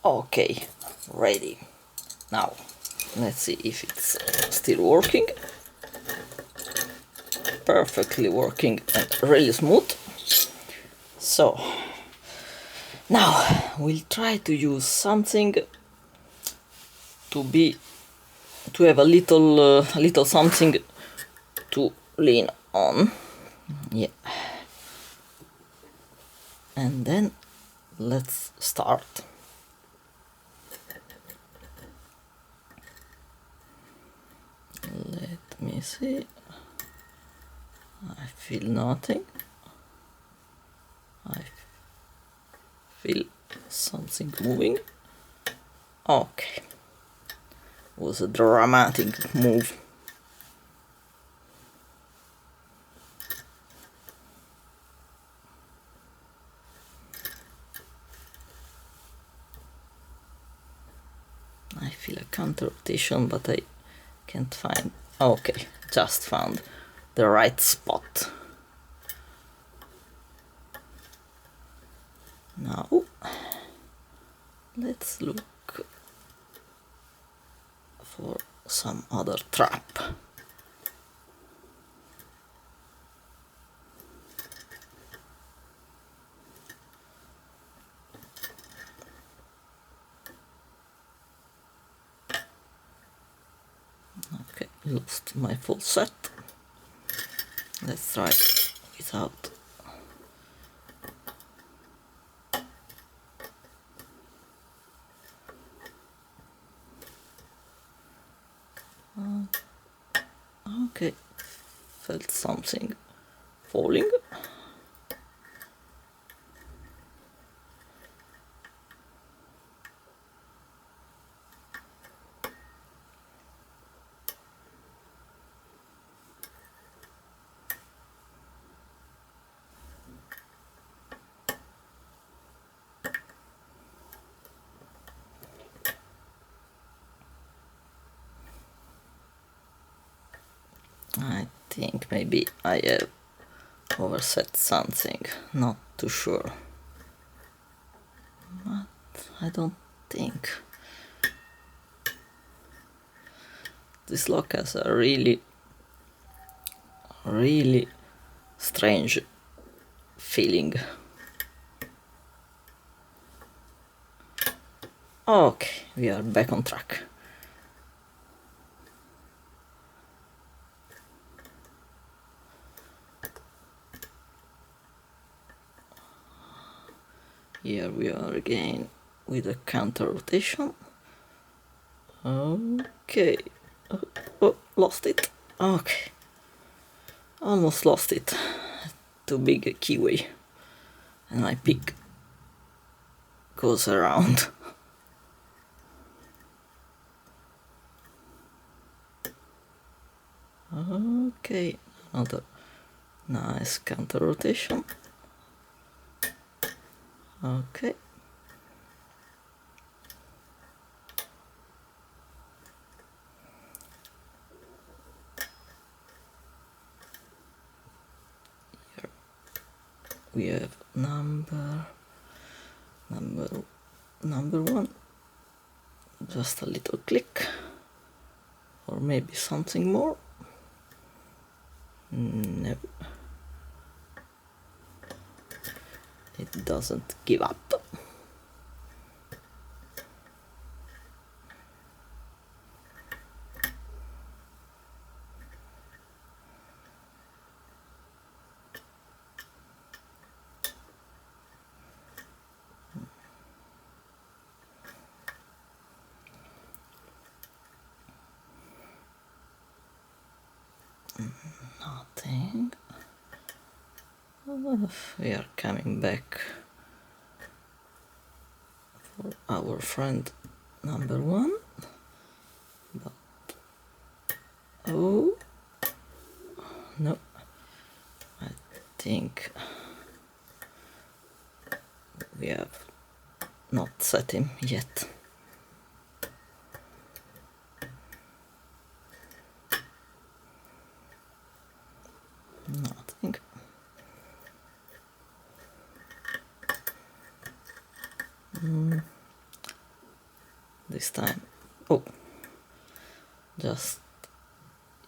Okay, ready. Now, let's see if it's still working. Perfectly working and really smooth. So, now we'll try to use something to have a little something to lean on. Yeah. And then let's start. Let me see. I feel nothing. I feel something moving. Okay. Was a dramatic move. I feel a counter rotation, but I can't find. Okay, just found the right spot. Now let's look for some other trap. Okay, lost my full set. Let's try without. Okay, felt something falling. I think maybe I have overset something, not too sure. But I don't think. This lock has a really strange feeling. Okay, we are back on track. Here we are again with a counter rotation. Okay. Oh, lost it. Okay. Almost lost it. Too big a kiwi. And my pick goes around. Okay, another nice counter rotation. Okay. Here we have number one. Just a little click, or maybe something more. No, it doesn't give up. Nothing. We are coming back for our friend number one. But oh no, I think we have not set him yet. Nothing. this time. Oh, just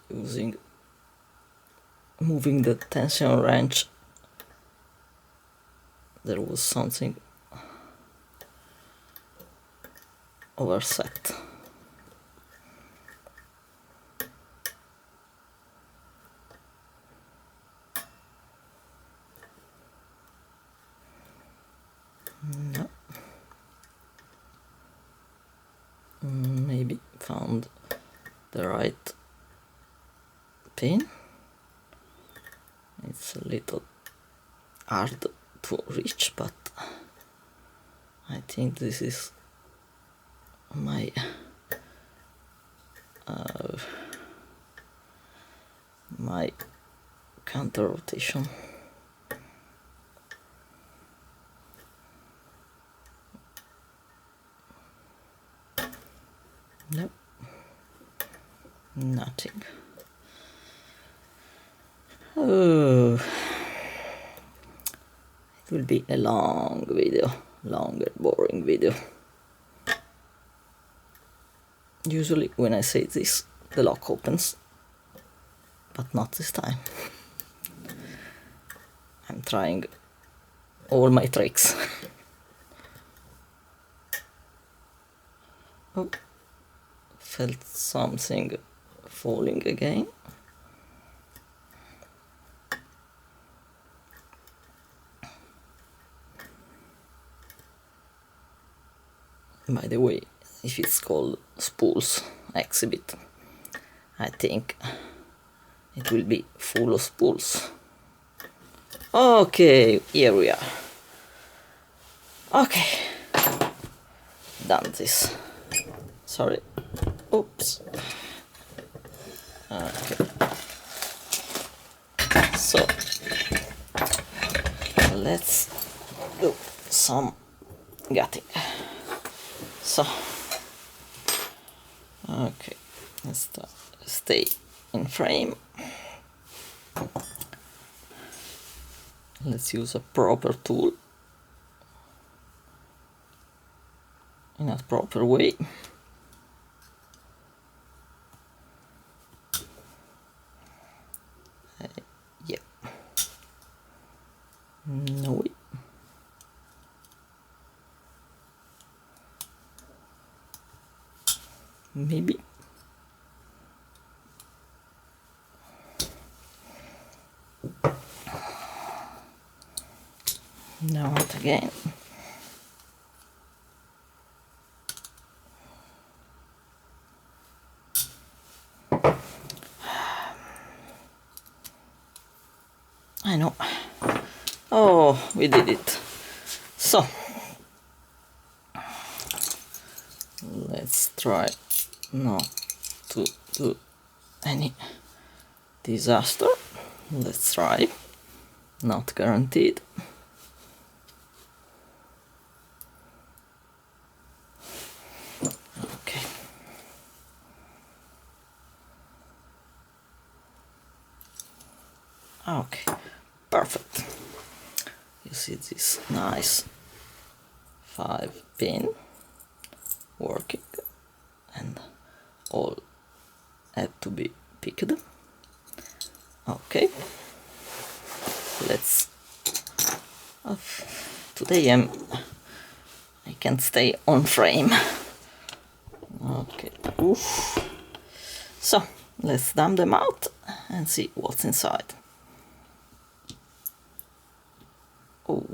moving the tension wrench. There was something overset. No. Maybe found the right pin. It's a little hard to reach, but I think this is my my counter rotation. Nope, nothing. Oh, it will be a long video, longer, boring video. Usually when I say this, the lock opens, but not this time. I'm trying all my tricks. Oh, felt something falling again. By the way, if it's called Spools exhibit, I think it will be full of spools. Okay, here we are. Okay, done this. Sorry. Oops. Okay. So let's do some gutting. So, okay, let's stay in frame. Let's use a proper tool in a proper way. Yeah. No way. Maybe. Now it again. I know. Oh, we did it. So let's try not to do any disaster. Let's try. Not guaranteed. Okay. Okay, perfect. You see this nice 5-pin working, and all had to be picked. Okay, let's. Today I can't stay on frame. Okay. Oof. So let's dump them out and see what's inside. Oh.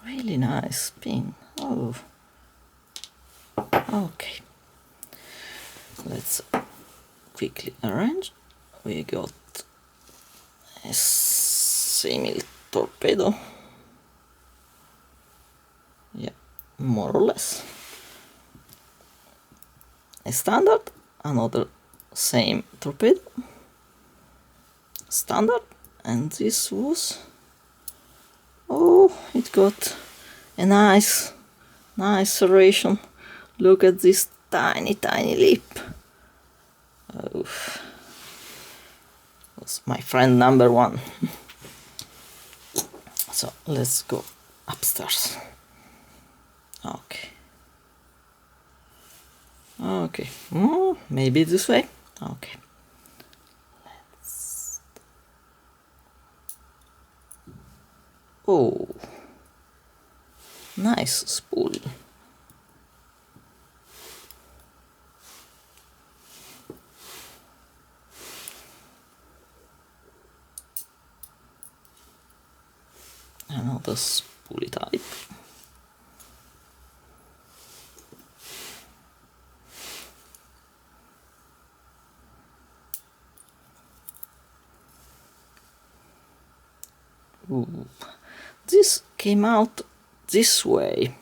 Really nice pin. Oh. Okay. Let's quickly arrange. We got a semi torpedo. Yeah, more or less. A standard, another same torpedo. Standard, and this was. Oh, it got a nice serration. Look at this tiny lip. Oh, was my friend number one. So let's go upstairs. Okay. Okay. Maybe this way. Okay. Oh, nice spool. Another spoolie type. Ooh. This came out this way.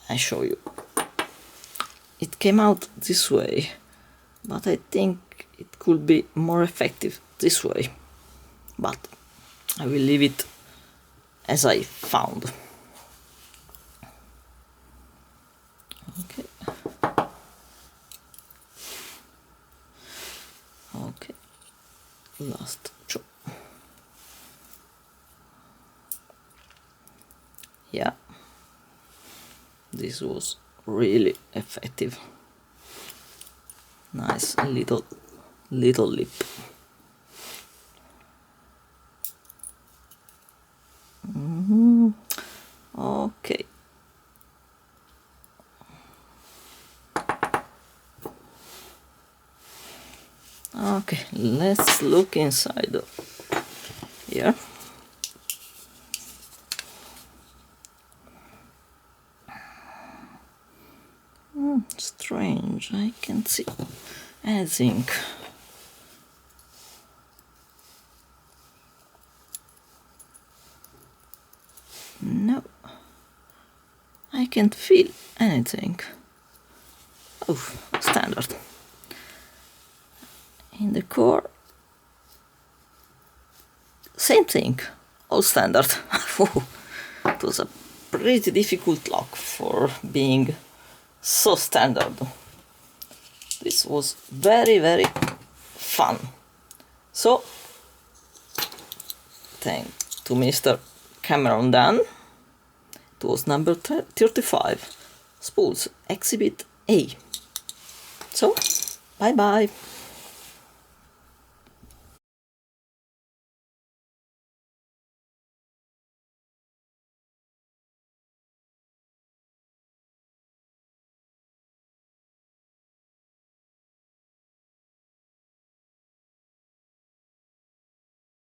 I show you. It came out this way, but I think it could be more effective this way. But I will leave it as I found. Okay. Okay. Last job. Yeah. This was really effective. Nice little lip. Okay. Okay, let's look inside here. Strange, I can't see anything. No, I can't feel anything. Oh, standard. In the core, same thing, all standard. It was a pretty difficult lock for being so standard. This was very, very fun. So, thanks to Mr. Cameron Dunn. It was number 35, Spools Exhibit A. So, bye bye.